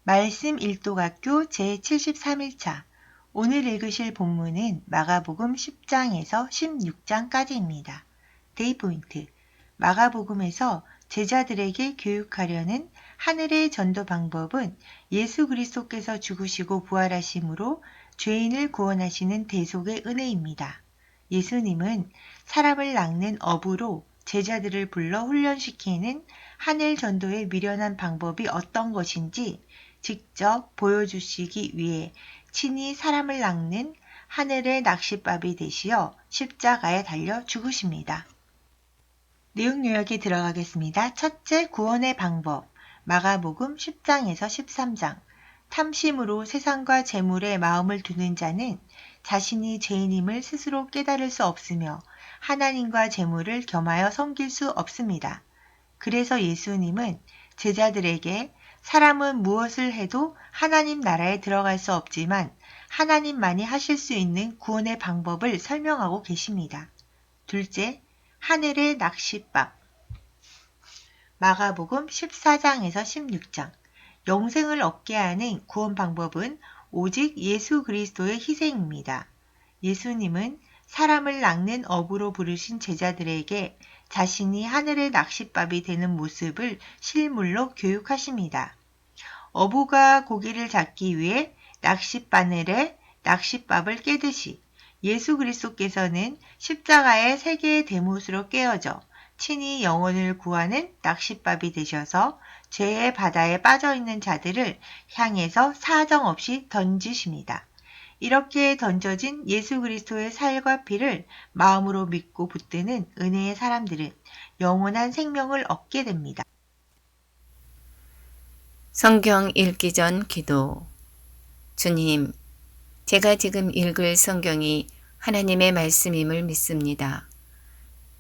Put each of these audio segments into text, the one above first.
말씀 일독학교 제73일차 오늘 읽으실 본문은 마가복음 10장에서 16장까지입니다. 데이포인트 마가복음에서 제자들에게 교육하려는 하늘의 전도 방법은 예수 그리스도께서 죽으시고 부활하심으로 죄인을 구원하시는 대속의 은혜입니다. 예수님은 사람을 낚는 어부로 제자들을 불러 훈련시키는 하늘 전도의 미련한 방법이 어떤 것인지 직접 보여주시기 위해 친히 사람을 낚는 하늘의 낚싯밥이 되시어 십자가에 달려 죽으십니다. 내용 요약에 들어가겠습니다. 첫째, 구원의 방법. 마가복음 10장에서 13장. 탐심으로 세상과 재물에 마음을 두는 자는 자신이 죄인임을 스스로 깨달을 수 없으며 하나님과 재물을 겸하여 섬길 수 없습니다. 그래서 예수님은 제자들에게 사람은 무엇을 해도 하나님 나라에 들어갈 수 없지만 하나님만이 하실 수 있는 구원의 방법을 설명하고 계십니다. 둘째, 하늘의 낚싯밥. 마가복음 14장에서 16장. 영생을 얻게 하는 구원 방법은 오직 예수 그리스도의 희생입니다. 예수님은 사람을 낚는 어부로 부르신 제자들에게 자신이 하늘의 낚싯밥이 되는 모습을 실물로 교육하십니다. 어부가 고기를 잡기 위해 낚싯바늘에 낚싯밥을 깨듯이 예수 그리스도께서는 십자가의 세 개의 대못으로 깨어져 친히 영혼을 구하는 낚싯밥이 되셔서 죄의 바다에 빠져있는 자들을 향해서 사정없이 던지십니다. 이렇게 던져진 예수 그리스도의 살과 피를 마음으로 믿고 붙드는 은혜의 사람들은 영원한 생명을 얻게 됩니다. 성경 읽기 전 기도. 주님, 제가 지금 읽을 성경이 하나님의 말씀임을 믿습니다.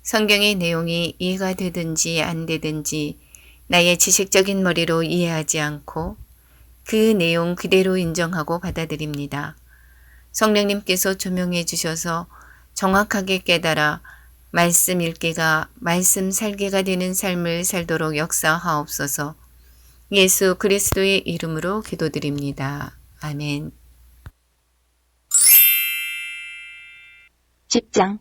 성경의 내용이 이해가 되든지 안 되든지 나의 지식적인 머리로 이해하지 않고 그 내용 그대로 인정하고 받아들입니다. 성령님께서 조명해 주셔서 정확하게 깨달아 말씀 읽기가 말씀 살기가 되는 삶을 살도록 역사하옵소서. 예수 그리스도의 이름으로 기도드립니다. 아멘. 10장.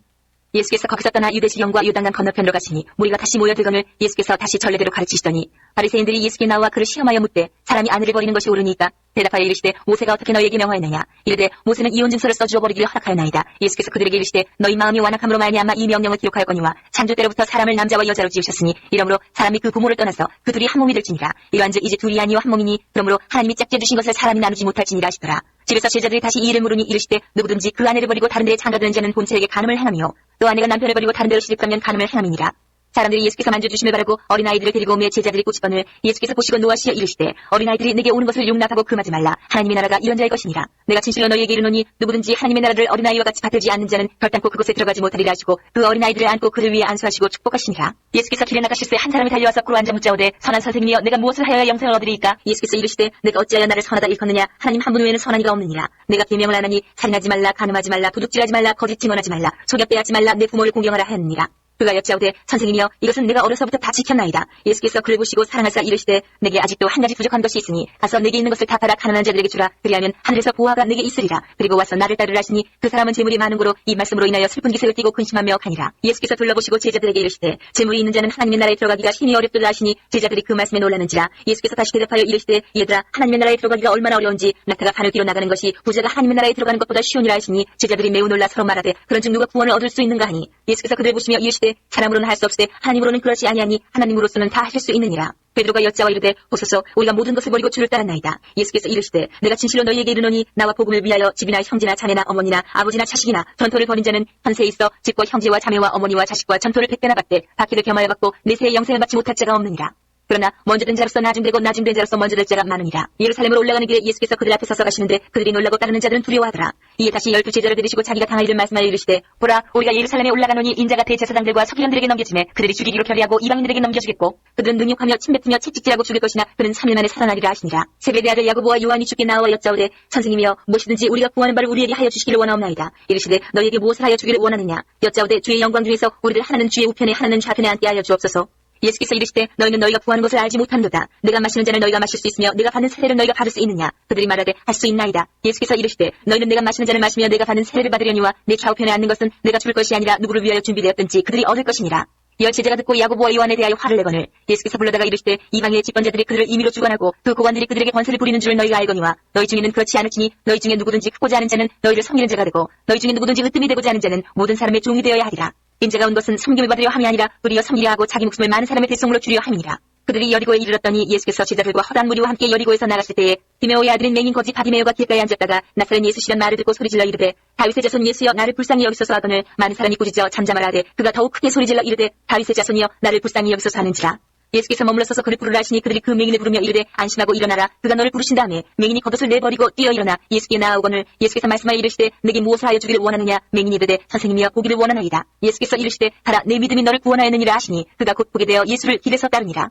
예수께서 거기서 떠나 유대 지경과 요단강 건너편으로 가시니 무리가 다시 모여들거늘 예수께서 다시 전례대로 가르치시더니 바리새인들이 예수께 나와 그를 시험하여 묻되 사람이 아내를 버리는 것이 옳으니까 대답하여 이르시되 모세가 어떻게 너희에게 명하였느냐 이르되 모세는 이혼 증서를 써주어 버리기를 허락하였나이다. 예수께서 그들에게 이르시되 너희 마음이 완악함으로 말미암아 이 명령을 기록하였거니와 창조 때로부터 사람을 남자와 여자로 지으셨으니 이러므로 사람이 그 부모를 떠나서 그 둘이 한 몸이 될지니라. 이러한즉 이제 둘이 아니요 한 몸이니 그러므로 하나님이 짝지어 주신 것을 사람이 나누지 못할지니라 하시더라. 집에서 제자들이 다시 이 일을 물으니 이르시되 누구든지 그 아내를 버리고 다른 데에 장가드는 자는 본체에게 간음을 행하며 또 아내가 남편을 버리고 다른 데로 시집가면 간음을 행함이니라. 사람들이 예수께서 만져주심을 바라고 어린아이들을 데리고 오매 제자들이 꼬집거늘 예수께서 보시고 노하시어 이르시되 어린아이들이 내게 오는 것을 용납하고 금하지 말라. 하나님의 나라가 이런 자의 것이니라. 내가 진실로 너희에게 이르노니 누구든지 하나님의 나라를 어린아이와 같이 받들지 않는 자는 결단코 그곳에 들어가지 못하리라 하시고 그 어린아이들을 안고 그를 위해 안수하시고 축복하시니라. 예수께서 길에 나가실새 한 사람이 달려와서 꿇어 앉아 묻자오되 선한 선생님이여 내가 무엇을 하여야 영생을 얻으리이까. 예수께서 이르시되 내가 어찌하여 나를 선하다 일컫느냐. 하나님 한 분 외에는 선한 이가 없느니라. 내가 계명을 안 하니 살인하지 말라 간음하지 말라 도둑질하지 말라 거짓 증언하지 말라 속여 빼앗지 말라 내 부모를 공경하라 하였느니라. 그가 여짜오되 선생님이여 이것은 내가 어려서부터 다 지켰나이다. 예수께서 그를 보시고 사랑하사 이르시되 내게 아직도 한 가지 부족한 것이 있으니 가서 내게 있는 것을 다 팔아 가난한 자들에게 주라. 그리하면 하늘에서 보화가 내게 있으리라. 그리고 와서 나를 따르라 하시니 그 사람은 재물이 많은 고로 이 말씀으로 인하여 슬픈 기색을 띠고 근심하며 가니라. 예수께서 둘러보시고 제자들에게 이르시되 재물이 있는 자는 하나님의 나라에 들어가기가 힘이 어렵도다 하시니 제자들이 그 말씀에 놀라는지라. 예수께서 다시 대답하여 이르시되 얘들아 하나님의 나라에 들어가기가 얼마나 어려운지 낙타가 바늘 뒤로 나가는 것이 부자가 하나님의 나라에 들어가는 것보다 쉬우니라 하시니 제자들이 매우 놀라 서로 말하되 그런즉 누가 구원을 얻을 수 있는가 하니 예수께서 그들 보시며 이르시되 사람으로는 할 수 없으되 하나님으로는 그렇지 아니하니 하나님으로서는 다 하실 수 있느니라. 베드로가 여짜와 이르되 보소서 우리가 모든 것을 버리고 주를 따랐나이다. 예수께서 이르시되 내가 진실로 너희에게 이르노니 나와 복음을 위하여 집이나 형제나 자매나 어머니나 아버지나 자식이나 전토를 벌인 자는 현세에 있어 집과 형제와 자매와 어머니와 자식과 전토를 100배나 받되 박해를 겸하여 받고 내세의 영생을 받지 못할 자가 없느니라. 그러나 먼저 된 자로서 나중되고 나중된 자로서 먼저 될 자가 많으니라. 예루살렘으로 올라가는 길에 예수께서 그들 앞에 서서 가시는데 그들이 놀라고 따르는 자들은 두려워하더라. 이에 다시 12 제자를 데리시고 자기가 당할 일을 말씀하여 이르시되 보라 우리가 예루살렘에 올라가노니 인자가 대제사장들과 서기관들에게 넘겨지매 그들이 죽이기로 결의하고 이방인들에게 넘겨주겠고 그들은 능욕하며 침뱉으며 채찍질하고 죽일 것이나 그는 3일 만에 살아나리라 하시니라. 세베대의 아들 야고보와 요한이 주께 나와 여짜오되 선생님이여 무엇이든지 우리가 구하는 바를 우리에게 하여 주시기를 원하옵나이다. 이르시되 너희에게 무엇을 하여 주기를 원하느냐. 여짜오되 주의 영광 중에서 우리를 하나는 주의 우편에 하나는 좌편에 앉게 하여 주옵소서. 예수께서 이르시되 너희는 너희가 구하는 것을 알지 못하는도다. 내가 마시는 잔을 너희가 마실 수 있으며 내가 받는 세례를 너희가 받을 수 있느냐. 그들이 말하되 할 수 있나이다. 예수께서 이르시되 너희는 내가 마시는 잔을 마시며 내가 받는 세례를 받으려니와 내 좌우편에 앉는 것은 내가 줄 것이 아니라 누구를 위하여 준비되었든지 그들이 얻을 것이니라. 열 제자가 듣고 야고보와 요한에 대하여 화를 내거늘 예수께서 불러다가 이르시되 이방인의 집권자들이 그들을 임의로 주관하고 그 고관들이 그들에게 권세를 부리는 줄을 너희가 알거니와 너희 중에는 그렇지 않을지니 너희 중에 누구든지 크고자 하는 자는 너희를 섬기는 자가 되고 너희 중에 누구든지 으뜸이 되고자 하는 자는 모든 사람의 종이 되어야 하리라. 인자가 온 것은 섬김을 받으려 함이 아니라 도리어 섬기려 하고 자기 목숨을 많은 사람의 대속물로 주려 함이니라. 그들이 여리고에 이르렀더니 예수께서 제자들과 허다한 무리와 함께 여리고에서 나가실 때에 디메오의 아들인 맹인 거지 바디메오가 길가에 앉았다가 나사렛 예수시란 말을 듣고 소리질러 이르되 다윗의 자손 예수여 나를 불쌍히 여기소서 하거늘 많은 사람이 꾸짖어 잠잠하라 하되 그가 더욱 크게 소리질러 이르되 다윗의 자손이여 나를 불쌍히 여기소서 하는지라. 예수께서 머물러 서서 그를 부르라 하시니 그들이 그 맹인을 부르며 이르되 안심하고 일어나라. 그가 너를 부르신 다음에 맹인이 겉옷을 내버리고 뛰어 일어나 예수께 나아오거늘 예수께서 말씀하여 이르시되 내게 무엇을 하여 주기를 원하느냐. 맹인이 이르되 선생님이여 보기를 원하나이다. 예수께서 이르시되 가라 내 믿음이 너를 구원하였느니라 하시니 그가 곧 보게 되어 예수를 길에서 따르니라.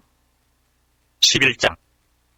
11장.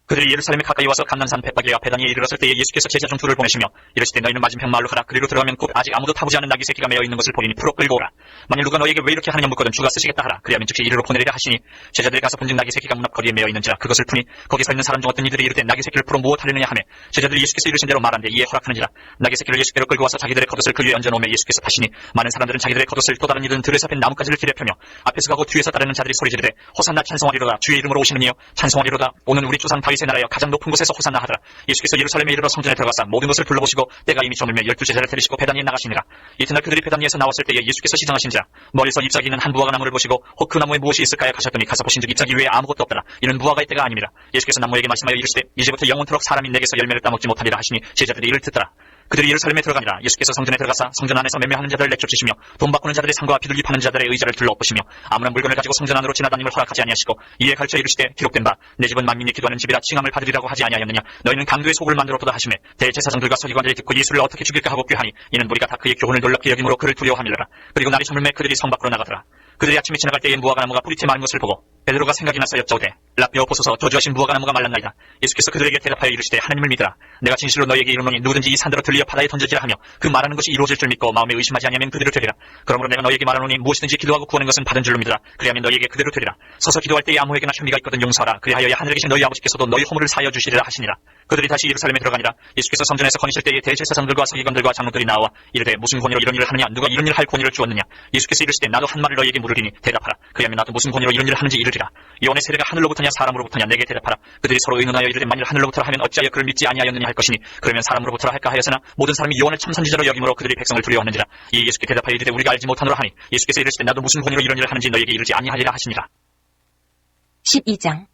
그들이 예루살렘에 가까이 와서 감람산 벳바게 앞에 다니에 이르렀을 때에 예수께서 제자 중 둘을 보내시며 이르시되 너희는 맞은편 마을로 가라. 그리로 들어가면 곧 아직 아무도 타보지 않은 나귀 새끼가 매어 있는 것을 보리니 풀어 끌고 오라. 만일 누가 너에게 왜 이렇게 하느냐 묻거든 주가 쓰시겠다 하라. 그리하면 즉시 이리로 보내리라 하시니 제자들이 가서 본즉 나귀 새끼가 문 앞 거리에 매어 있는지라. 그것을 푸니 거기 서 있는 사람 중 어떤 이들이 이르되 나귀 새끼를 풀어 무엇 하려느냐 하매 제자들이 예수께서 이르신 대로 말한데 이에 허락하는지라. 나귀 새끼를 예수께로 끌고 와서 자기들의 겉옷을 그 위에 얹어놓으며 예수께서 타시니 많은 사람들은 자기들의 겉옷을 또 다른 이들은 들에서 핀 나뭇가지를 길에 펴며 앞에서 가고 뒤에서 따르는 자들이 소리지르되 호산나 찬송하리로다. 주의 이름으로 오시는 이여 찬송하리로다. 오는 우리 조상 다윗의 나라여 가장 높은 곳에서 호산나 하더라. 예수께서 예루살렘에 이르러 성전에 들어가사 모든 것을 둘러보시고 때가 이미 저물며 12제자를 데리시고 베다니에 나가시니라. 이튿날 그들이 베다니에서 나왔을 때에 예수께서 시장하신지라. 멀리서 잎사귀 있는 한 무화과 나무를 보시고 혹 그 나무에 무엇이 있을까요 가셨더니 가서 보신즉 잎사귀 외에 아무것도 없더라. 이는 무화과의 때가 아닙니다. 예수께서 나무에게 말씀하여 이르시되 이제부터 영원토록 사람이 내게서 열매를 따먹지 못하리라 하시니 제자들이 이를 듣더라. 그들이 예루살렘에 들어가니라. 예수께서 성전에 들어가사 성전 안에서 매매하는 자들을 내쫓으시며 돈 바꾸는 자들의 상과 비둘기 파는 자들의 의자를 둘러엎으시며 아무런 물건을 가지고 성전 안으로 지나다님을 허락하지 아니하시고 이에 가르쳐 이르시되 기록된 바 내 집은 만민이 기도하는 집이라 칭함을 받으리라고 하지 아니하였느냐. 너희는 강도의 속을 만들었도다 하시매 대제사장들과 서기관들이 듣고 예수를 어떻게 죽일까 하고 꾀하니 이는 무리가 다 그의 교훈을 놀랍게 여김으로 그를 두려워함이라. 그리고 날이 저물매 그들이 성 밖으로 나가더라. 그들이 아침에 지나갈 때에 무화과 나무가 뿌리째 마른 것을 보고 베드로가 생각이 나서 여쭤오되 라비어 보소서 저주하신 무화과 나무가 말랐나이다. 예수께서 그들에게 대답하여 이르시되 하나님을 믿으라. 내가 진실로 너희에게 이르노니 누구든지 이 산더러 들리어 바다에 던져지라 하며 그 말하는 것이 이루어질 줄 믿고 마음에 의심하지 아니하면 그대로 되리라. 그러므로 내가 너희에게 말하노니 무엇이든지 기도하고 구하는 것은 받은 줄로 믿으라. 그리하면 너희에게 그대로 되리라. 서서 기도할 때에 아무에게나 혐의가 있거든 용서하라. 그리하여 하늘에 계신 너희 아버지께서도 너희 허물을 사하여 주시리라 하시니라. 그들이 다시 예루살렘에 들어가니라. 예수께서 성전에서 거니실 때에 대제사장들과 서기관들과 장로들이 나와 이르되 무슨 권위로 이런 일을 하느냐. 누가 이런 일을 할 권위를 주었느냐. 예수께서 이르시되 나도 한 말을 너희에게 물으리니 대답하라. 그리하면 나도 무슨 권위로 이런 일을 하는지 이르리라. 요한의 세례가 하늘로부터냐 사람으로부터냐 내게 대답하라. 그들이 서로 의논하여 이르되 만일 하늘로부터라 하면 어찌하여 그를 믿지 아니하였느냐 할 것이니 그러면 사람으로부터라 할까 하였으나 모든 사람이 요한을 참선지자로 여김으로 그들이 백성을 두려워하는지라. 이에 예수께 대답하여 이르되 우리가 알지 못하노라 하니 예수께서 이르시되 나도 무슨 권위로 이런 일을 하는지 너희에게 이르지 아니하리라 하시니라. 12장.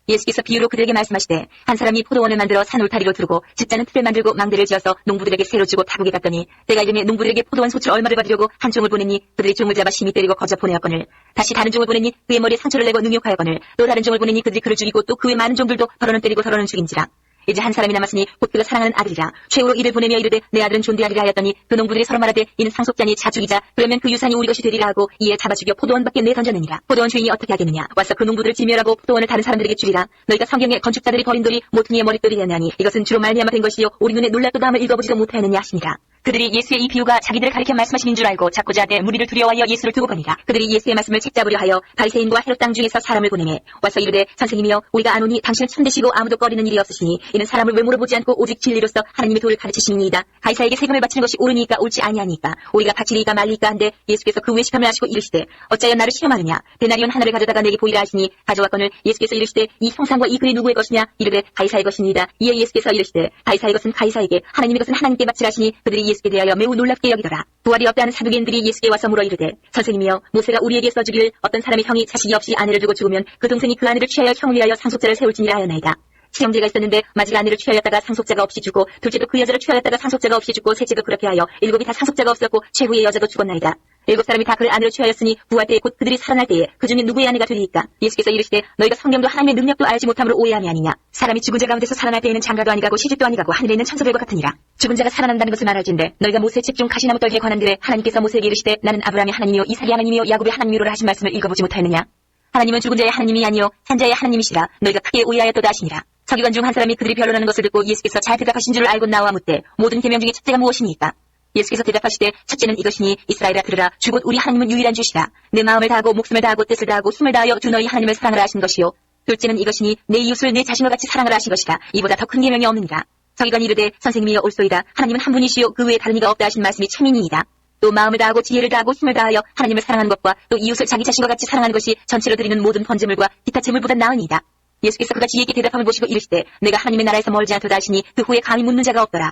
예수께서 비유로 그들에게 말씀하시되 한 사람이 포도원을 만들어 산 울타리로 두르고 집자는 틀을 만들고 망대를 지어서 농부들에게 새로 주고 타국에 갔더니 때가 이르매 농부들에게 포도원 소출 얼마를 받으려고 한 종을 보내니 그들이 종을 잡아 심히 때리고 거저 보내었거늘 다시 다른 종을 보내니 그의 머리에 상처를 내고 능욕하였거늘 또 다른 종을 보내니 그들이 그를 죽이고 또 그 외 많은 종들도 더러는 때리고 더러는 죽인지라. 이제 한 사람이 남았으니 곧 그가 사랑하는 아들이라. 최후로 이를 보내며 이르되 내 아들은 존대하리라 하였더니 그 농부들이 서로 말하되 이는 상속자니 자 죽이자. 그러면 그 유산이 우리 것이 되리라 하고 이에 잡아 죽여 포도원 밖에 내던졌느니라. 포도원 주인이 어떻게 하겠느냐. 와서 그 농부들을 진멸하고 포도원을 다른 사람들에게 주리라. 너희가 성경에 건축자들이 버린 돌이 모퉁이의 머릿돌이라니 이것은 주로 말미암아 된 것이요 우리 눈에 놀랍도다 함을 읽어보지도 못하였느냐 하시니라. 그들이 예수의 이 비유가 자기들을 가리켜 말씀하시는 줄 알고 자꾸자 하되 무리를 두려워하여 예수를 두고 거니라. 그들이 예수의 말씀을 책잡으려 하여 바리새인과 헤롯 땅 중에서 사람을 보내매 와서 이르되 선생님이여 우리가 아노니 당신은 참되시고 아무도 꺼리는 일이 없으시니 이는 사람을 외모로 보지 않고 오직 진리로서 하나님의 도를 가르치시니이다. 가이사에게 세금을 바치는 것이 옳으니까 옳지 아니하니까 우리가 바치리이까 말리이까 한데 예수께서 그 외식함을 하시고 이르시되 어찌하여 나를 시험하느냐. 데나리온 하나를 가져다가 내게 보이라 하시니 가져왔거늘 예수께서 이르시되 이 형상과 이 글이 누구의 것이냐. 이르되 가이사의 것이니이다. 이에 예수께서 이르시되 가이사의 것은 가이사에게 하나님의 것은 하나님께 바치라 하시니 그들이 예수께 대하여 매우 놀랍게 여기더라. 부활이 없다 하는 사두개인들이 예수께 와서 물어 이르되 선생님이여 모세가 우리에게 써주기를 어떤 사람이 형이 자식이 없이 아내를 두고 죽으면 그 동생이 그 아내를 취하여 형을 위하여 상속자를 세울지니라 하였나이다. 시형제가 있었는데 마지가 아내를 취하였다가 상속자가 없이 죽고 둘째도 그 여자를 취하였다가 상속자가 없이 죽고 셋째도 그렇게 하여 일곱이 다 상속자가 없었고 최후의 여자도 죽었나이다. 일곱 사람이 다 그를 아내로 취하였으니 부활 때에 곧 그들이 살아날 때에 그 중에 누구의 아내가 되리이까. 예수께서 이르시되 너희가 성경도 하나님의 능력도 알지 못함으로 오해함이 아니냐. 사람이 죽은 자 가운데서 살아날 때에는 장가도 아니가고 시집도 아니가고 하늘에 있는 천사들과 같으니라. 죽은 자가 살아난다는 것을 말할진대 너희가 모세 책 중 가시나무 떨기에 관한 글에 하나님께서 모세에게 이르시되 나는 아브라함의 하나님이요 이삭의 하나님이요 야곱의 하나님이로라 하신 말씀을 읽어보지 못하였느냐. 하나님은 죽은 자의 하나님이 아니요 산자의 하나님이시라. 너희가 크게 오해하였도다 하시니라. 서기관 중 한 사람이 그들이 변론하는 것을 듣고 예수께서 잘 대답하신 줄을 알고 나와 묻되 모든 계명 중에 첫째가 무엇이니까. 예수께서 대답하시되 첫째는 이것이니 이스라엘아 들으라 주 곧 우리 하나님은 유일한 주시라. 내 마음을 다하고 목숨을 다하고 뜻을 다하고 힘을 다하여 주 너희 하나님을 사랑하라 하신 것이요. 둘째는 이것이니 내 이웃을 내 자신과 같이 사랑하라 하신 것이라. 이보다 더 큰 계명이 없느니라. 저희가 이르되 선생님이여 올소이다. 하나님은 한 분이시요 그 외에 다른 이가 없다 하신 말씀이 참이니이다. 또 마음을 다하고 지혜를 다하고 힘을 다하여 하나님을 사랑하는 것과 또 이웃을 자기 자신과 같이 사랑하는 것이 전체로 드리는 모든 번제물과 기타 제물보다 나으니이다. 예수께서 그가 지혜있게 대답함을 보시고 이르시되 내가 하나님의 나라에서 멀지 않도다 하시니 그 후에 감히 묻는 자가 없더라.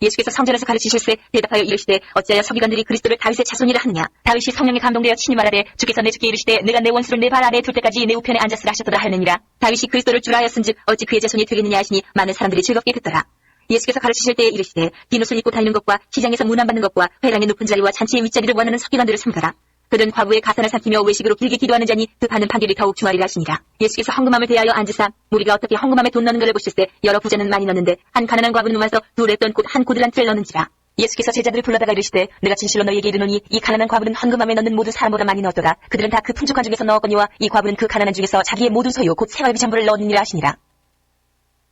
예수께서 성전에서 가르치실세 대답하여 이르시되 어찌하여 서기관들이 그리스도를 다윗의 자손이라 하느냐. 다윗이 성령에 감동되어 친히 말하되 주께서 내 주께 이르시되 내가 내 원수를 내 발 아래에 둘 때까지 내 우편에 앉았으라 하셨도다 하느니라. 다윗이 그리스도를 주라 하였은즉 어찌 그의 자손이 되겠느냐 하시니 많은 사람들이 즐겁게 듣더라. 예수께서 가르치실 때에 이르시되 빈옷을 입고 다니는 것과 시장에서 문안받는 것과 회당의 높은 자리와 잔치의 윗자리를 원하는 서기관들을 삼가라. 그들은 과부의 가산을 삼키며 외식으로 길게 기도하는 자니 그 받는 판결이 더욱 중하리라 하시니라. 예수께서 헌금함을 대하여 앉으사 무리가 어떻게 헌금함에 돈 넣는 것을 보실세 여러 부자는 많이 넣는데 한 가난한 과부는 와서 두 랩돈 곧 한 고들란트를 넣는지라. 예수께서 제자들을 불러다가 이르시되 내가 진실로 너희에게 이르노니 이 가난한 과부는 헌금함에 넣는 모든 사람보다 많이 넣었도다. 그들은 다 그 풍족한 중에서 넣었거니와 이 과부는 그 가난한 중에서 자기의 모든 소유 곧 생활비 전부를 넣었느니라 하시니라.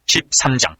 13장.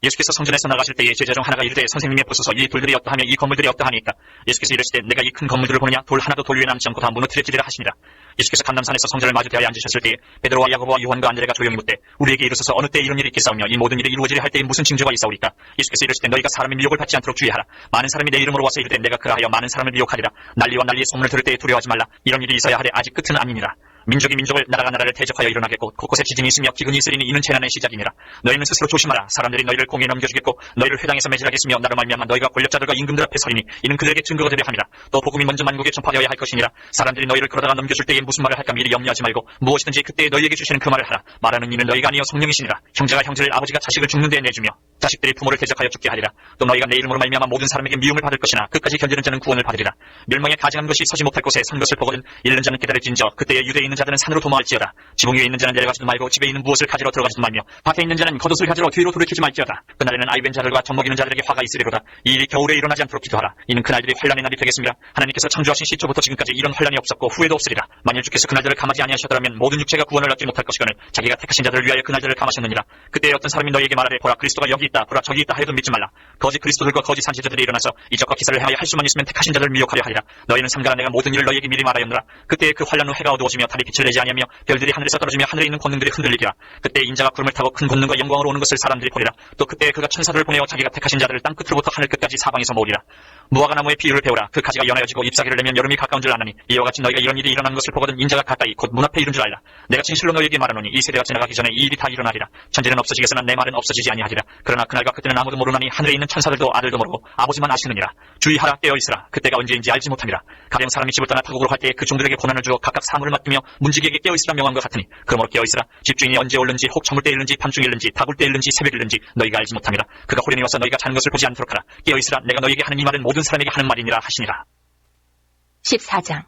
예수께서 성전에서 나가실 때에 제자 중 하나가 이르되 선생님의 보소서 이 돌들이 어떠하며 이 건물들이 어떠하니까. 예수께서 이르시되 내가 이 큰 건물들을 보느냐 돌 하나도 돌 위에 남지 않고 다 무너뜨려지리라 하시니라. 예수께서 감람산에서 성전을 마주 대하여 앉으셨을 때에 베드로와 야고보와 요한과 안드레가 조용히 묻되 우리에게 이르소서 어느 때 이런 일이 있겠사오며 이 모든 일이 이루어지려 할 때에 무슨 징조가 있사오리까. 예수께서 이르시되 너희가 사람의 미혹을 받지 않도록 주의하라. 많은 사람이 내 이름으로 와서 이르되 내가 그하여 많은 사람을 미혹하리라. 난리와 난리의 소문을 들을 때에 두려워하지 말라. 이런 일이 있어야 하되 아직 끝은 아니니라. 민족이 민족을 나라가 나라를 대적하여 일어나겠고 곳곳에 지진이 있으며 기근이 있으리니 이는 재난의 시작이니라. 너희는 스스로 조심하라. 사람들이 너희를 공에 넘겨주겠고 너희를 회당에서 매질하겠으며 나로 말미암아 너희가 권력자들과 임금들 앞에 서리니 이는 그들에게 증거가 되려 함이라. 또 복음이 먼저 만국에 전파되어야 할 것이니라. 사람들이 너희를 그러다가 넘겨줄 때에 무슨 말을 할까 미리 염려하지 말고 무엇이든지 그때에 너희에게 주시는 그 말을 하라. 말하는 이는 너희가 아니요 성령이시니라. 형제가 형제를 아버지가 자식을 죽는 데에 내주며 자식들이 부모를 대적하여 죽게 하리라. 또 너희가 내 이름으로 말미암아 모든 사람에게 미움을 받을 것이나 끝까지 견디는 자는 구원을 받으리라. 멸망에 가증한 것이 서지 못할 곳에 선 것을 보거든 잃는 자는 기다릴진저 그때에 유대에 있는 자들은 산으로 도망할지어다. 지붕 위에 있는 자는 내려가지도 말고 집에 있는 무엇을 가지러 들어가지도 말며 밭에 있는 자는 겉옷을 가지러 뒤로 돌이키지 말지어다. 그날에는 아이벤 자들과 젖먹이는 자들에게 화가 있으리로다. 이 일이 겨울에 일어나지 않도록 기도하라. 이는 그날들이 환란의 날이 되겠습니다. 하나님께서 창조하신 시초부터 지금까지 이런 환란이 없었고 후에도 없으리라. 만일 주께서 그날들을 감하지 아니하셨더라면 모든 육체가 구원을 얻지 못할 것이거늘 자기가 택하신 자들을 위하여 그날들을 감하셨느니라. 그때 어떤 사람이 너희에게 말하되 보라 그리스도가 여기 있다 보라 저기 있다 하여도 믿지 말라. 거짓 그리스도들과 거짓 산지자들이 일어나서 이적과 기사를 행하여 할 수만 있으면 택하신 자들을 미혹하려 하리라. 너희는 삼가라 내가 모든 일을 너희에게 미리 말하였노라. 그때 그 환란 후 해가 어두워지며 달이 빛을 내지 아니하며 별들이 하늘에서 떨어지며 하늘에 있는 권능들이 흔들리리라. 그때 인자가 구름을 타고 큰 권능과 영광으로 오는 것을 사람들이 보리라. 또 그때 그가 천사들을 보내어 자기가 택하신 자들을 땅 끝으로부터 하늘 끝까지 사방에서 모으리라. 무화과 나무의 비유를 배우라. 그 가지가 연하여지고 잎사귀를 내면 여름이 가까운 줄 아나니 이와 같이 너희가 이런 일이 일어나는 것을 보거든 인자가 가까이 곧 문 앞에 이른 줄 알라. 내가 진실로 너희에게 말하노니 이 세대가 지나가기 전에 이 일이 다 일어나리라. 천지는 없어지겠으나 내 말은 없어지지 아니하리라. 그러나 그날과 그때는 아무도 모르나니 하늘에 있는 천사들도 아들도 모르고 아버지만 아시느니라. 주의하라 깨어있으라. 그때가 언제인지 알지 못함이라. 가령 사람이 집을 떠나 타국으로 할 때에 그 종들에게 고난을 주어 각각 사물을 맡기며 문지기에게 깨어있으라 명한 것 같으니 그러므로 깨어있으라. 집주인이 언제 올는지 혹 저물 때 일는지 밤중에 일는지 다굴 때 일는지 새벽에 일는지 너희가 알지 못함이라. 그가 호련히 와서 너희가 자는 것을 보지 않도록 하라. 깨어있으라. 내가 너희에게 하는 이 말은 모든 사람에게 하는 말이니라 하시니라. 14장.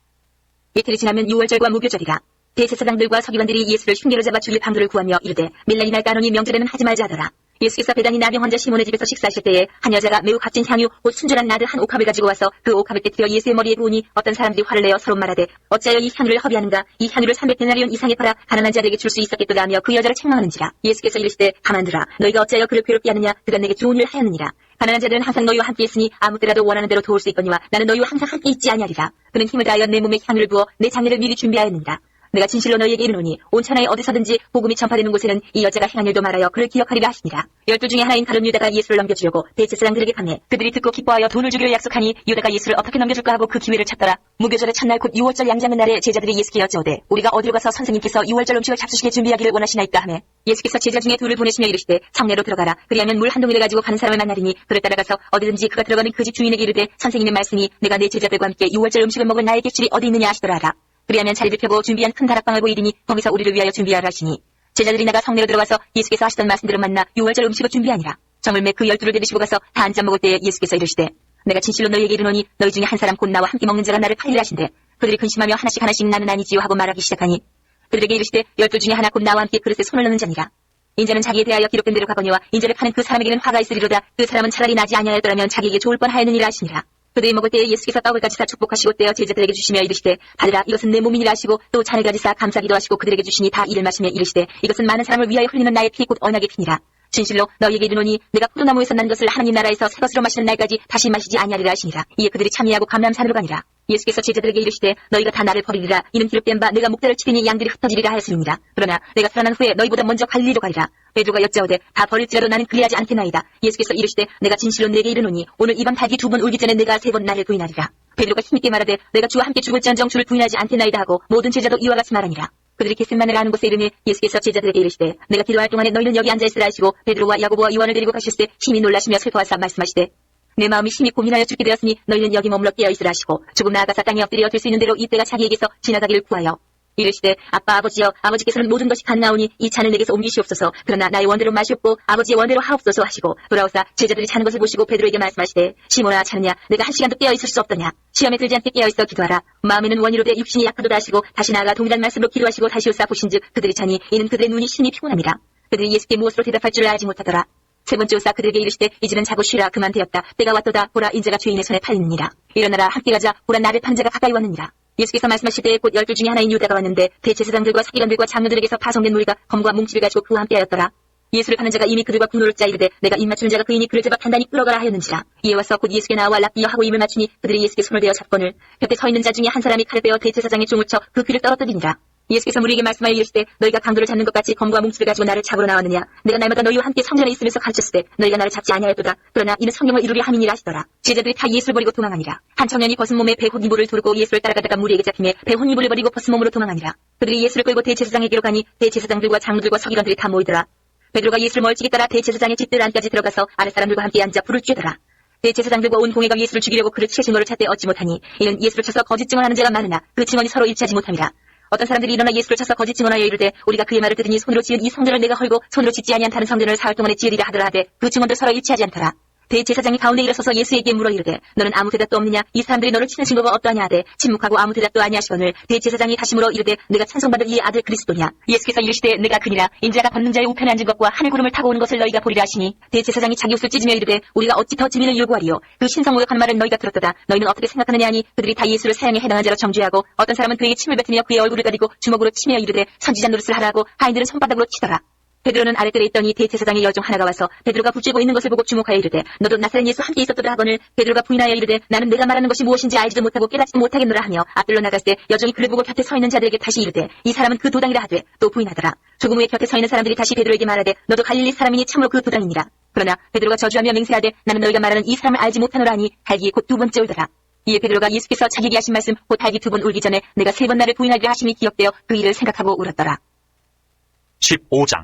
이틀이 지나면 유월절과 무교절이라. 대제사장들과 서기관들이 예수를 흉계로 잡아 죽일 방도를 구하며 이르되 밀라니 날 까노니 명절에는 하지 말자 하더라. 예수께서 베다니 나병 환자 시몬의 집에서 식사하실 때에 한 여자가 매우 값진 향유 곧 순전한 나드 한 옥합을 가지고 와서 그 옥합을 깨뜨려 예수의 머리에 부으니 어떤 사람들이 화를 내어 서로 말하되 어찌하여 이 향유를 허비하는가. 이 향유를 300데나리온 이상에 팔아 가난한 자들에게 줄 수 있었겠도다 하며 그 여자를 책망하는지라. 예수께서 이르시되 가만두라. 너희가 어찌하여 그를 괴롭게 하느냐. 그가 내게 좋은 일을 하였느니라. 가난한 자들은 항상 너희와 함께 있으니 아무 때라도 원하는 대로 도울 수 있거니와 나는 너희와 항상 함께 있지 아니하리라. 그는 힘을 다하여 내 몸에 향유를 부어 내 장례를 미리 준비하였느니라. 내가 진실로 너희에게 이르노니 온 천하에 어디서든지 복음이 전파되는 곳에는 이 여자가 행한 일도 말하여 그를 기억하리라 하시니라. 12 중에 하나인 가룟 유다가 예수를 넘겨주려고 대제사장들에게 가매 그들이 듣고 기뻐하여 돈을 주기로 약속하니 유다가 예수를 어떻게 넘겨줄까 하고 그 기회를 찾더라. 무교절의 첫날 곧 유월절 양장은 날에 제자들이 예수께 여쭤오되 우리가 어디로 가서 선생님께서 유월절 음식을 잡수시게 준비하기를 원하시나이까 하매 예수께서 제자 중에 둘을 보내시며 이르시되 성내로 들어가라. 그리하면 물 한 동이를 가지고 가는 사람을 만나리니 그를 따라가서 어디든지 그가 들어가는 그 집 주인에게 이르되 선생님의 말씀이 내가 내 제자들과 함께 유월절 음식을 먹을 나의 객실이 어디 있느냐 하시더라 하라. 그리하면 자리를 펴고 준비한 큰 다락방을 보이리니 거기서 우리를 위하여 준비하라 하시니 제자들이 나가 성내로 들어가서 예수께서 하시던 말씀대로 만나 유월절 음식을 준비하니라. 정을매 그 12를 데리시고 가서 다 앉아 먹을 때에 예수께서 이르시되 내가 진실로 너희에게 이르노니 너희 중에 한 사람 곧 나와 함께 먹는 자가 나를 팔리라 하신대 그들이 근심하며 하나씩 나는 아니지요 하고 말하기 시작하니 그들에게 이르시되 12 중에 하나 곧 나와 함께 그릇에 손을 넣는 자니라. 인자는 자기에 대하여 기록된 대로 가거니와 인자를 파는 그 사람에게는 화가 있으리로다. 그 사람은 차라리 나지 아니하였더라면 자기에게 좋을 뻔하였느니라 하시니라. 그들이 먹을 때에 예수께서 떡을 가지사 축복하시고 떼어 제자들에게 주시며 이르시되 받으라 이것은 내 몸이니라 하시고 또 잔을 가지사 감사기도 하시고 그들에게 주시니 다 이를 마시며 이르시되 이것은 많은 사람을 위하여 흘리는 나의 피 곧 언약의 피니라. 진실로 너희에게 이르노니 내가 포도나무에서 난 것을 하나님 나라에서 새 것으로 마시는 날까지 다시 마시지 아니하리라 하시니라. 이에 그들이 참여하고 감람산으로 가니라. 예수께서 제자들에게 이르시되 너희가 다 나를 버리리라. 이는 기록된 바 내가 목자를 치더니 양들이 흩어지리라 하였음이니라. 그러나 내가 살아난 후에 너희보다 먼저 갈릴리로 가리라. 베드로가 여짜오되 다 버릴지라도 나는 그리하지 않겠나이다. 예수께서 이르시되 내가 진실로 내게 이르노니 오늘 이밤 닭이 2번 울기 전에 내가 3번 나를 부인하리라. 베드로가 힘있게 말하되 내가 주와 함께 죽을지언정 주를 부인하지 않겠나이다 하고 모든 제자도 이와 같이 말하니라. 그들이 겟셋마네를 아는 곳에 이르니 예수께서 제자들에게 이르시되 내가 기도할 동안에 너희는 여기 앉아있으라 하시고 베드로와 야고보와 요한을 데리고 가실 때 심히 놀라시며 슬퍼하사 말씀하시되 내 마음이 심히 고민하여 죽게 되었으니 너희는 여기 머물러 깨어있으라 하시고 조금 나아가사 땅에 엎드려 될 수 있는 대로 이때가 자기에게서 지나가기를 구하여 이르시되 아빠 아버지여 아버지께서는 모든 것이 갔나오니 이 잔을 내게서 옮기시옵소서. 그러나 나의 원대로 마시옵고 아버지의 원대로 하옵소서 하시고 돌아오사 제자들이 자는 것을 보시고 베드로에게 말씀하시되 시몬아 자느냐 내가 1시간도 깨어있을 수 없더냐. 시험에 들지 않게 깨어있어 기도하라. 마음에는 원이로되 육신이 약하도다 하시고 다시 나아가 동일한 말씀으로 기도하시고 다시 오사 보신즉 그들이 자니 이는 그들의 눈이 심히 피곤함이라. 그들이 예수께 무엇으로 대답할 줄 알지 못하더라. 세 번째 오사 그들에게 이르시되 이제는 자고 쉬라. 그만 되었다. 때가 왔도다. 보라 인자가 죄인의 손에 팔리느니라. 일어나라 함께 가자. 보라 나를 파는 자가 가까이 왔느니라. 예수께서 말씀하실 때에 곧 12 중에 하나인 유다가 왔는데 대제사장들과 서기관들과 장로들에게서 파송된 무리가 검과 뭉치를 가지고 그와 함께하였더라. 예수를 파는 자가 이미 그들과 분노를 짜 이르되 내가 입 맞추는 자가 그이니 그를 잡아 단단히 끌어가라 하였는지라. 이에 와서 곧 예수께 나와 랍비여 하고 입을 맞추니 그들이 예수께 손을 대어 잡거늘 곁에 서 있는 자 중에 한 사람이 칼을 빼어 대제사장의 종을 쳐 그 귀를 떨어뜨리니라. 예수께서 무리에게 말씀하여 이르시되 너희가 강도를 잡는 것 같이 검과 뭉치를 가지고 나를 잡으러 나왔느냐. 내가 날마다 너희와 함께 성전에 있으면서 가르쳤을 때 너희가 나를 잡지 아니하였도다. 그러나 이는 성령을 이루려 함이니라 하시더라. 제자들이 다 예수를 버리고 도망하니라. 한 청년이 벗은 몸에 배 혼이불을 두르고 예수를 따라가다가 무리에게 잡힘에 배 혼이불을 버리고 벗은 몸으로 도망하니라. 그들이 예수를 끌고 대제사장에게로 가니 대제사장들과 장로들과 서기관들이 다 모이더라. 베드로가 예수를 멀찍이 따라 대제사장의 집들 안까지 들어가서 아랫사람들과 함께 앉아 불을 쬐더라. 대제사장들과 온 공회가 예수를 죽이려고 그를 치신 것을 찾되 얻지 못하니 이는 예수를 쳐서 거짓 증언하는 자가 많으나 그 증언이 서로 일치하지 못함이라. 어떤 사람들이 일어나 예수를 쳐서 거짓 증언하여 이르되 우리가 그의 말을 들으니 손으로 지은 이 성전을 내가 헐고 손으로 짓지 아니한 다른 성전을 사흘 동안에 지으리라 하더라 하되 그 증언도 서로 일치하지 않더라. 대제사장이 가운데 일어서서 예수에게 물어 이르되 너는 아무 대답도 없느냐. 이 사람들이 너를 치는 증거가 어떠하냐 하되 침묵하고 아무 대답도 아니하시거늘 대제사장이 다시 물어 이르되 내가 찬송받을 이의 아들 그리스도냐. 예수께서 이르시되 내가 그니라. 인자가 걷는 자의 우편에 앉은 것과 하늘 구름을 타고 오는 것을 너희가 보리라 하시니 대제사장이 자기 옷을 찢으며 이르되 우리가 어찌 더 증인을 요구하리요. 그 신성모욕한 말을 너희가 들었도다. 너희는 어떻게 생각하느냐 하니 그들이 다 예수를 사형에 해당한 자로 정죄하고 어떤 사람은 그에게 침을 뱉으며 그의 얼굴을 가리고 주먹으로 치며 이르되 선지자 노릇을 하라 하고 하인들은 손바닥으로 치더라. 베드로는 아랫뜰에 있더니 대제사장의 여종 하나가 와서 베드로가 붙쥐고 있는 것을 보고 주목하여 이르되 너도 나사렛 예수 함께 있었도다 하거늘 베드로가 부인하여 이르되 나는 내가 말하는 것이 무엇인지 알지도 못하고 깨닫지도 못하겠노라 하며 앞뜰로 나갔을 때 여종이 그를 보고 곁에 서 있는 자들에게 다시 이르되 이 사람은 그 도당이라 하되 또 부인하더라. 조금 후에 곁에 서 있는 사람들이 다시 베드로에게 말하되 너도 갈릴리 사람이니 참으로 그 도당이니라. 그러나 베드로가 저주하며 맹세하되 나는 너희가 말하는 이 사람을 알지 못하노라 하니 달기 곧 2번째 울더라. 이에 베드로가 예수께서 자기에게 하신 말씀 곧 달기 2번 울기 전에 내가 3번 나를 부인하리라 하심이 기억되어 그 일을 생각하고 울었더라. 15장.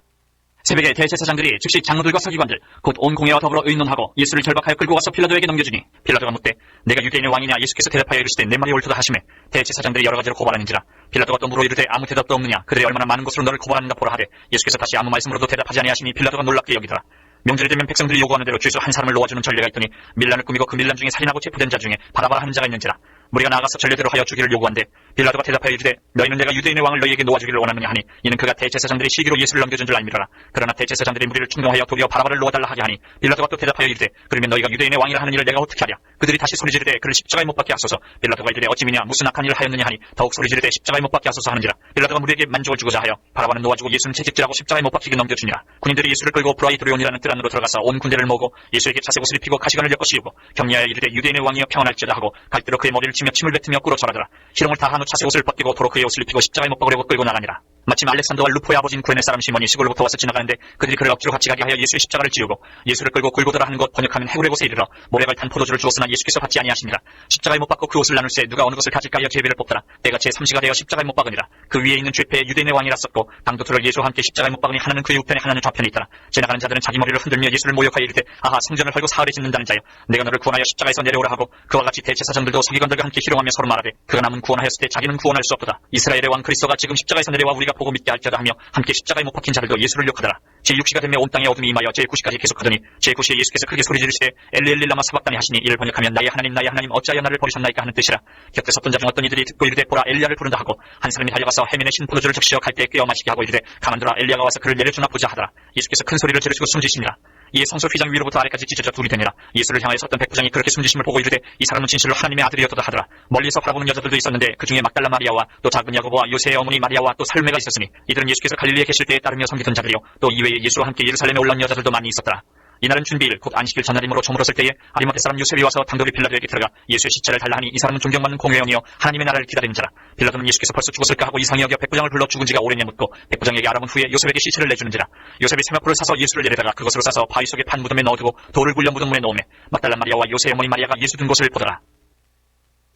새벽에 대제사장들이 즉시 장로들과 서기관들 곧 온 공회와 더불어 의논하고 예수를 결박하여 끌고 와서 빌라도에게 넘겨주니 빌라도가 묻되 내가 유대인의 왕이냐. 예수께서 대답하여 이르시되 내 말이 옳도다 하시매 대제사장들이 여러 가지로 고발하는지라. 빌라도가 또 물어 이르되 아무 대답도 없느냐. 그들이 얼마나 많은 것으로 너를 고발하는가 보라 하되 예수께서 다시 아무 말씀으로도 대답하지 아니하시니 빌라도가 놀랍게 여기더라. 명절이 되면 백성들이 요구하는 대로 죄수 한 사람을 놓아주는 전례가 있더니 밀란을 꾸미고 그 밀란 중에 살인하고 체포된 자 중에 바라바라 하는 자가 있는지라. 무리가 나아가서 전례대로 하여 주기를 요구한데 빌라도가 대답하여 이르되 너희는 내가 유대인의 왕을 너희에게 놓아주기를 원하느냐 하니 이는 그가 대제사장들이 시기로 예수를 넘겨준 줄 알미러라. 그러나 대제사장들이 무리를 충동하여 도리어 바라바를 놓아달라 하게 하니 빌라도가 또 대답하여 이르되 그러면 너희가 유대인의 왕이라 하는 일을 내가 어떻게 하랴. 그들이 다시 소리 지르되 그를 십자가에 못 박게 하소서. 빌라도가 이르되 어찌 미냐 무슨 악한 일을 하였느냐 하니 더욱 소리 지르되 십자가에 못 박게 하소서 하는지라. 빌라도가 무리에게 만족을 주고자 하여 바라바는 놓아주고 예수는 채찍질하고 십자가에 못 박히게 넘겨주니라. 군인들이 예수를 끌고 브라이드리온이라는 뜰 안으로 들어가서 온 군대를 모으고 예수에게 자색 옷을 입히고 가시관을 엮어 씌우고 격려하여 이르되 유대인의 왕이여 평안할지어다 하고 갈대로 그의 머리를 치며 침을 뱉으며 꿇어 절하더라. 희롱을 다한 후 자색 옷을 벗기고 도로 그의 옷을 입히고 십자가에 못 박으려고 끌고 나가니라. 마침 알렉산더와 루포의 아버지인 구레네 사람 시몬이 시골로부터 와서 지나가는데 그들이 그를 억지로 같이 가게 하여 예수의 십자가를 지우고 예수를 끌고 골고다라 하는 곳 번역하면 헤브레 곳에 이르러 모래갈 탄 포도주를 주었으나 예수께서 받지 아니하시니라. 십자가에 못 박고 그 옷을 나눌새 누가 어느 것을 가질까 하여 제비를 뽑더라. 때가 제3시가 되어 십자가에 못 박으니라. 그 위에 있는 죄패의 유대인의 왕이라 썼고 강도들을 예수와 함께 십자가에 못 박으니 하나는 그의 우편에 하나는 좌편에 있더라. 지나가는 자들은 자기 머리를 흔들며 예수를 모욕하여 이르되 아하 성전을 헐고 사흘에 짓는다는 자여 내가 너를 구원하여 십자가에서 내려오라 하고 그와 같이 대제사장들도 서기관들과 함께 희롱하며 서로 말하되 그가 남은 구원하였을 때 자기는 구원할 수 없도다. 이스라엘의 왕 그리스도가 지금 십자가에서 내려와 우리가 보고 믿게 할지어다 하며 함께 십자가에 못 박힌 자들도 예수를 욕하더라. 제6시가 되며 온 땅에 어둠이 임하여 제9시까지 계속하더니 제9시에 예수께서 크게 소리 지르시되 엘리 엘리 라마 사박다니 하시니 이를 번역하면 나의 하나님 어찌하여 나를 버리셨나이까 하는 뜻이라. 곁에 섰던 자 중 어떤 이들이 듣고 이르되 보라 엘리야를 부른다 하고 한 사람이 달려가서 해민의 신포도주를 적시어 갈대에 꿰어 마시게 하고 이르되 가만두라 엘리야가 와서 그를 내려주나 보자 하더라. 예수께서 큰 소리를 지르시고 숨지시니라. 이에 성소 휘장 위로부터 아래까지 찢어져 둘이 되니라. 예수를 향하여 섰던 백부장이 그렇게 숨지심을 보고 이르되 이 사람은 진실로 하나님의 아들이었도다 하더라. 멀리서 바라보는 여자들도 있었는데 그 중에 막달라 마리아와 또 작은 야고보와 요새의 어머니 마리아와 또 살로메가 있었으니 이들은 예수께서 갈릴리에 계실 때에 따르며 섬기던 자들이요 또 이외에 예수와 함께 예루살렘에 올라온 여자들도 많이 있었더라. 이날은 준비일 곧 안식일 전날이므로 저물었을 때에 아리마대 사람 요셉이 와서 당돌이 빌라도에게 들어가 예수의 시체를 달라 하니 이 사람은 존경받는 공회원이요 하나님의 나라를 기다리는 자라. 빌라도는 예수께서 벌써 죽었을까 하고 이상히 여겨 백부장을 불러 죽은 지가 오래냐 묻고 백부장에게 알아본 후에 요셉에게 시체를 내주는지라. 요셉이 세마포를 사서 예수를 내려다가 그것으로 싸서 바위 속에 판 무덤에 넣어두고 돌을 굴려 무덤문에 넣으매 막달라 마리아와 요새의 어머니 마리아가 예수 든 것을 보더라.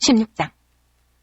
16장.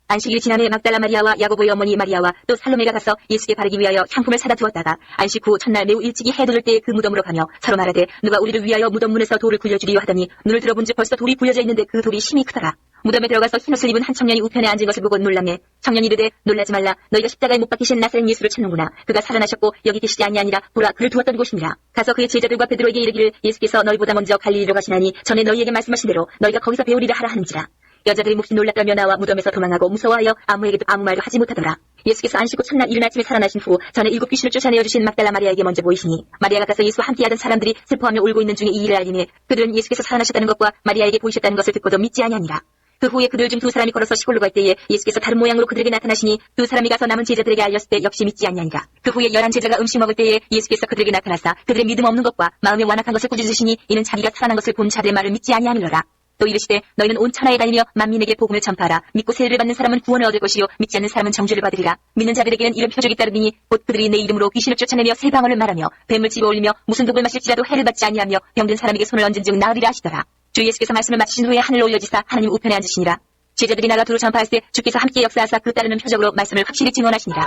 안식일 지난해 막달라 마리아와 야고보의 어머니 마리아와 또 살로메가 가서 예수께 바르기 위하여 향품을 사다 두었다가 안식 후 첫날 매우 일찍이 해 돋을 때에 그 무덤으로 가며 서로 말하되 누가 우리를 위하여 무덤 문에서 돌을 굴려주리요 하더니 눈을 들어본즉 벌써 돌이 굴려져 있는데 그 돌이 심히 크더라. 무덤에 들어가서 흰옷을 입은 한 청년이 우편에 앉은 것을 보고 놀라매 청년이 이르되 놀라지 말라. 너희가 십자가에 못 박히신 나사렛 예수를 찾는구나. 그가 살아나셨고 여기 계시지 아니하니라. 보라 그를 두었던 곳이니라. 가서 그의 제자들과 베드로에게 이르기를 예수께서 너희보다 먼저 갈릴리로 가시나니 전에 너희에게 말씀하신 대로 너희가 거기서 배우리라 하라 하는지라. 여자들이 몹시 놀랐다며 나와 무덤에서 도망하고 무서워하여 아무에게도 아무 말도 하지 못하더라. 예수께서 안식 후 첫날 이른 아침에 살아나신 후 전에 7 귀신을 쫓아내어 주신 막달라 마리아에게 먼저 보이시니 마리아가 가서 예수와 함께하던 사람들이 슬퍼하며 울고 있는 중에 이 일을 알리니 그들은 예수께서 살아나셨다는 것과 마리아에게 보이셨다는 것을 듣고도 믿지 아니하니라. 그 후에 그들 중 2 사람이 걸어서 시골로 갈 때에 예수께서 다른 모양으로 그들에게 나타나시니 2 사람이 가서 남은 제자들에게 알렸을 때 역시 믿지 아니하니라. 그 후에 11 제자가 음식 먹을 때에 예수께서 그들에게 나타나사 그들의 믿음 없는 것과 마음에 완악한 것을 꾸짖으시니 이는 자기가 살아난 것을 본 자들의 말을 믿지 아니하밀러라. 또 이르시되 너희는 온 천하에 다니며 만민에게 복음을 전파하라. 믿고 세례를 받는 사람은 구원을 얻을 것이요 믿지 않는 사람은 정죄를 받으리라. 믿는 자들에게는 이런 표적이 따르니 곧 그들이 내 이름으로 귀신을 쫓아내며 새 방언을 말하며 뱀을 집어올리며 무슨 독을 마실지라도 해를 받지 아니하며 병든 사람에게 손을 얹은 즉 나으리라 하시더라. 주 예수께서 말씀을 마치신 후에 하늘로 올려지사 하나님 우편에 앉으시니라. 제자들이 나가 두루 전파할 때 주께서 함께 역사하사 그 따르는 표적으로 말씀을 확실히 증언하시니라.